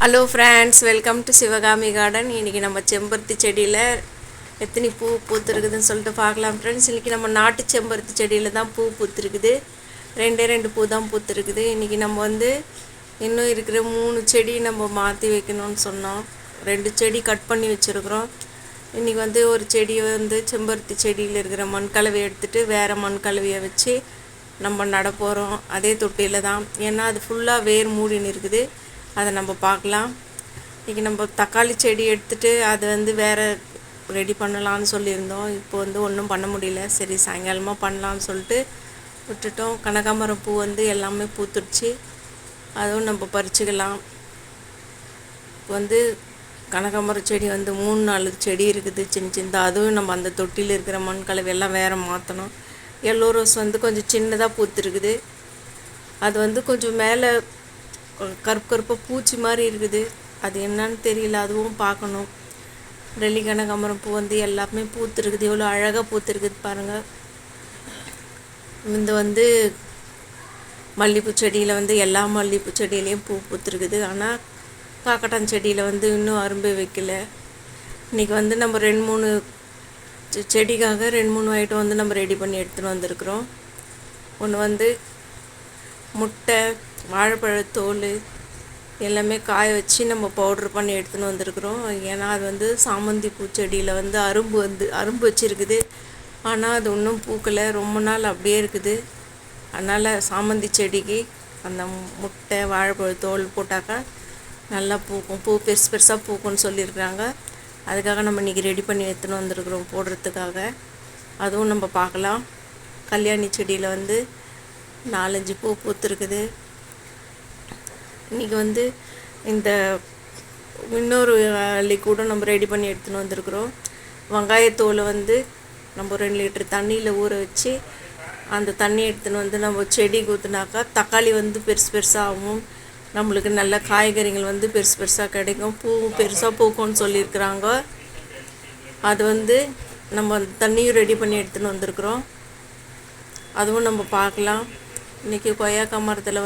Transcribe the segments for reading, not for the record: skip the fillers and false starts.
Hello friends, welcome to Sivakami garden. இன்றைக்கி நம்ம செம்பருத்தி செடியில் எத்தனை பூ பூத்துருக்குதுன்னு சொல்லிட்டு பார்க்கலாம் ஃப்ரெண்ட்ஸ். இன்றைக்கி நம்ம நாட்டு செம்பருத்தி செடியில் தான் பூ பூத்துருக்குது. ரெண்டு பூ தான் பூத்துருக்குது. இன்றைக்கி நம்ம இன்னும் இருக்கிற 3 செடி நம்ம மாற்றி வைக்கணும்னு சொன்னோம். 2 செடி கட் பண்ணி வச்சுருக்குறோம். இன்றைக்கி ஒரு செடியை செம்பருத்தி செடியில் இருக்கிற மண்கலவையை எடுத்துகிட்டு வேறு மண்கலவையை வச்சு நம்ம நட போகிறோம். அதே தொட்டியில் தான், ஏன்னா அது ஃபுல்லாக வேர் மூடின்னு இருக்குது. அதை நம்ம பார்க்கலாம். இன்றைக்கி நம்ம தக்காளி செடி எடுத்துகிட்டு அது வேறு ரெடி பண்ணலான்னு சொல்லியிருந்தோம். இப்போ ஒன்றும் பண்ண முடியல. சரி, சாயங்காலமாக பண்ணலான்னு சொல்லிட்டு விட்டுட்டோம். கனகாமரம் பூ எல்லாமே பூத்துடுச்சு. அதுவும் நம்ம பறிச்சுக்கலாம். இப்போ கனகாமரம் செடி 3-4 செடி இருக்குது சின்ன. அதுவும் நம்ம அந்த தொட்டியில் இருக்கிற மண் கலவையெல்லாம் வேறு மாற்றணும். எல்லோ ரோஸ் கொஞ்சம் சின்னதாக பூத்துருக்குது. அது கொஞ்சம் மேலே கருப்பாக பூச்சி மாதிரி இருக்குது. அது என்னன்னு தெரியல, அதுவும் பார்க்கணும். டெல்லி கனகாமரம் பூ எல்லாமே பூத்துருக்குது. எவ்வளோ அழகாக பூத்துருக்குது பாருங்கள். இந்த மல்லிகைப்பூ செடியில் எல்லா மல்லிகைப்பூ செடியிலையும் பூ பூத்துருக்குது. ஆனால் காக்கட்டான் செடியில் இன்னும் அரும்பு வைக்கல. இன்றைக்கி நம்ம 2-3 செடிக்காக 2-3 ஐட்டம் நம்ம ரெடி பண்ணி எடுத்துகிட்டு வந்திருக்கிறோம். ஒன்று முட்டை, வாழைப்பழத்தோல் எல்லாமே காய வச்சு நம்ம பவுட்ரு பண்ணி எடுத்துன்னு வந்திருக்கிறோம். ஏன்னா அது சாமந்தி பூச்செடியில் அரும்பு வச்சுருக்குது. ஆனால் அது இன்னும் பூக்கலை, ரொம்ப நாள் அப்படியே இருக்குது. அதனால் சாமந்தி செடிக்கு அந்த முட்டை, வாழைப்பழத்தோல் போட்டாக்கா நல்லா பூக்கும். பூ பெருசாக பூக்கும்னு சொல்லியிருக்கிறாங்க. அதுக்காக நம்ம இன்றைக்கி ரெடி பண்ணி எடுத்துன்னு வந்திருக்கிறோம் போடுறதுக்காக. அதுவும் நம்ம பார்க்கலாம். கல்யாணி செடியில் 4-5 பூ பூத்துருக்குது. இன்றைக்கி இந்த இன்னொரு லிக்விடும் நம்ம ரெடி பண்ணி எடுத்துன்னு வந்திருக்கிறோம். வெங்காயத்தோலை நம்ம 2 லிட்டர் தண்ணியில் ஊற வச்சு அந்த தண்ணி எடுத்துன்னு நம்ம செடிக்கு ஊற்றுனாக்கா தக்காளி பெருசாகவும் நம்மளுக்கு நல்ல காய்கறிகள் பெருசாக கிடைக்கும். பூ பெருசாக பூக்கும்னு சொல்லியிருக்கிறாங்க. அது நம்ம தண்ணியும் ரெடி பண்ணி எடுத்துன்னு வந்திருக்கிறோம். அதுவும் நம்ம பார்க்கலாம். இன்றைக்கி கொய்யாக்காய் மரத்தில்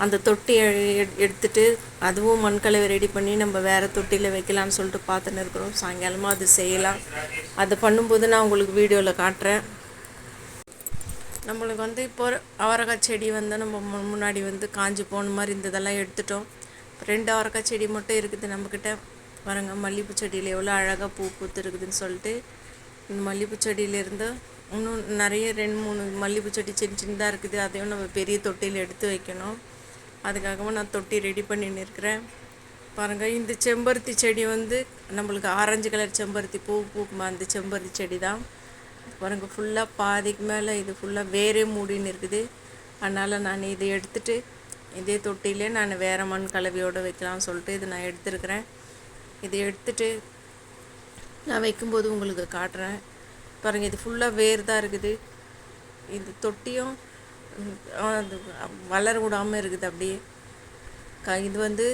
அந்த தொட்டி எடுத்துகிட்டு அதுவும் மண்கலவை ரெடி பண்ணி நம்ம வேறு தொட்டியில் வைக்கலான்னு சொல்லிட்டு பார்த்துன்னு இருக்கிறோம். சாயங்காலமாக அது செய்யலாம். அது பண்ணும்போது நான் உங்களுக்கு வீடியோவில் காட்டுறேன். நம்மளுக்கு இப்போ அவரைக்காய் செடி நம்ம முன்னாடி காஞ்சி போன மாதிரி இதெல்லாம் எடுத்துட்டோம். 2 அவரைக்காய் செடி மட்டும் இருக்குது நம்மக்கிட்ட. பாருங்க, மல்லிகைப்பூ செடியில் எவ்வளோ அழகாக பூ பூத்துருக்குதுன்னு சொல்லிட்டு. இந்த மல்லிகைப்பூ செடியிலேருந்து இன்னும் நிறைய 2-3 மல்லிகைப்பூ செடி சின்னதாக இருக்குது. அதையும் நம்ம பெரிய தொட்டியில் எடுத்து வைக்கணும். அதுக்காகவும் நான் தொட்டி ரெடி பண்ணின்னு இருக்கிறேன். பாருங்கள், இந்த செம்பருத்தி செடி நம்மளுக்கு ஆரஞ்சு கலர் செம்பருத்தி பூக்குமா, அந்த செம்பருத்தி செடி தான். பாருங்கள், ஃபுல்லாக பாதிக்கு மேலே இது ஃபுல்லாக வேறே மூடின்னு இருக்குது. அதனால் நான் இதை எடுத்துகிட்டு இதே தொட்டியிலே நான் வேறு மண் கலவையோடு வைக்கலாம்னு சொல்லிட்டு இது நான் எடுத்துருக்கிறேன். இதை எடுத்துகிட்டு நான் வைக்கும்போது உங்களுக்கு காட்டுறேன். பாருங்கள், இது ஃபுல்லாக வேர் தான் இருக்குது. இந்த தொட்டியும் அது வளர விடாமல் இருக்குது அப்படியே. இது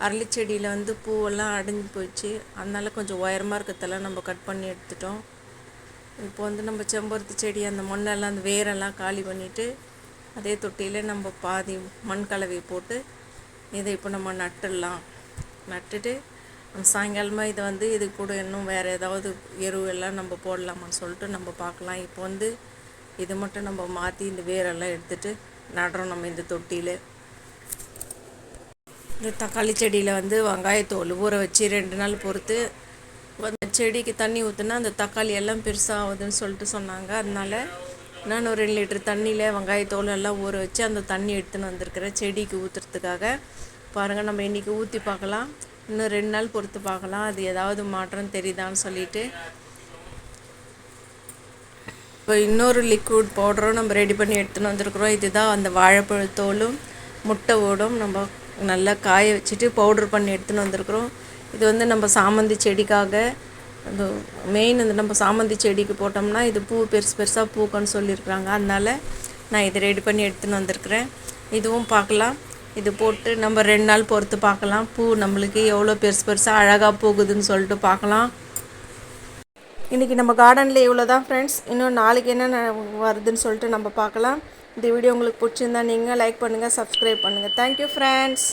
அரளி செடியில் பூவெல்லாம் அடைஞ்சு போயிடுச்சு. அதனால் கொஞ்சம் உயரமாக இருக்கிறதெல்லாம் நம்ம கட் பண்ணி எடுத்துட்டோம். இப்போ நம்ம செம்பருத்தி செடி அந்த மண்ணெல்லாம் அந்த வேரெல்லாம் காலி பண்ணிவிட்டு அதே தொட்டியில் நம்ம பாதி மண் கலவையை போட்டு இதை இப்போ நம்ம நட்டுடலாம். நட்டுட்டு நம்ம சாயங்காலமாக இதை இது கூட இன்னும் வேறு ஏதாவது எருவெல்லாம் நம்ம போடலாமான்னு சொல்லிட்டு நம்ம பார்க்கலாம். இப்போ இது மட்டும் நம்ம மாற்றி இந்த வேரெல்லாம் எடுத்துகிட்டு நடுறோம் நம்ம இந்த தொட்டியில். இந்த தக்காளி செடியில் வெங்காயத்தோல் ஊற வச்சு 2 நாள் பொறுத்து செடிக்கு தண்ணி ஊற்றுனா அந்த தக்காளி எல்லாம் பெருசாகுதுன்னு சொல்லிட்டு சொன்னாங்க. அதனால் நான் ஒரு 2 லிட்டர் தண்ணியில் வெங்காயத்தோல் எல்லாம் ஊற வச்சு அந்த தண்ணி எடுத்துன்னு வந்திருக்கிறேன் செடிக்கு ஊற்றுறதுக்காக. பாருங்கள், நம்ம இன்றைக்கி ஊற்றி பார்க்கலாம். இன்னும் 2 நாள் பொறுத்து பார்க்கலாம் அது ஏதாவது மாற்றம் தெரியுதான்னு சொல்லிட்டு. இப்போ இன்னொரு லிக்விட் பவுடரும் நம்ம ரெடி பண்ணி எடுத்துன்னு வந்திருக்கிறோம். இதுதான் அந்த வாழைப்பழத்தோலும் முட்டை ஓடும் நம்ம நல்லா காய வச்சுட்டு பவுட்ரு பண்ணி எடுத்துன்னு வந்திருக்கிறோம். இது நம்ம சாமந்தி செடிக்காக அது மெயின். நம்ம சாமந்தி செடிக்கு போட்டோம்னா இது பூ பெருசாக பூக்குன்னு சொல்லியிருக்கிறாங்க. அதனால் நான் இதை ரெடி பண்ணி எடுத்துன்னு வந்திருக்கிறேன். இதுவும் பார்க்கலாம். இது போட்டு நம்ம 2 நாள் பொறுத்து பார்க்கலாம். பூ நம்மளுக்கு எவ்வளோ பெருசாக அழகாக பூக்குதுன்னு சொல்லிட்டு பார்க்கலாம். இன்றைக்கி நம்ம கார்டனில் இவ்வளோ தான் ஃப்ரெண்ட்ஸ். இன்னும் நாளைக்கு என்ன வருதுன்னு சொல்லிட்டு நம்ம பார்க்கலாம். இந்த வீடியோ உங்களுக்கு பிடிச்சிருந்தா நீங்கள் லைக் பண்ணுங்கள், சப்ஸ்கிரைப் பண்ணுங்கள். Thank you friends.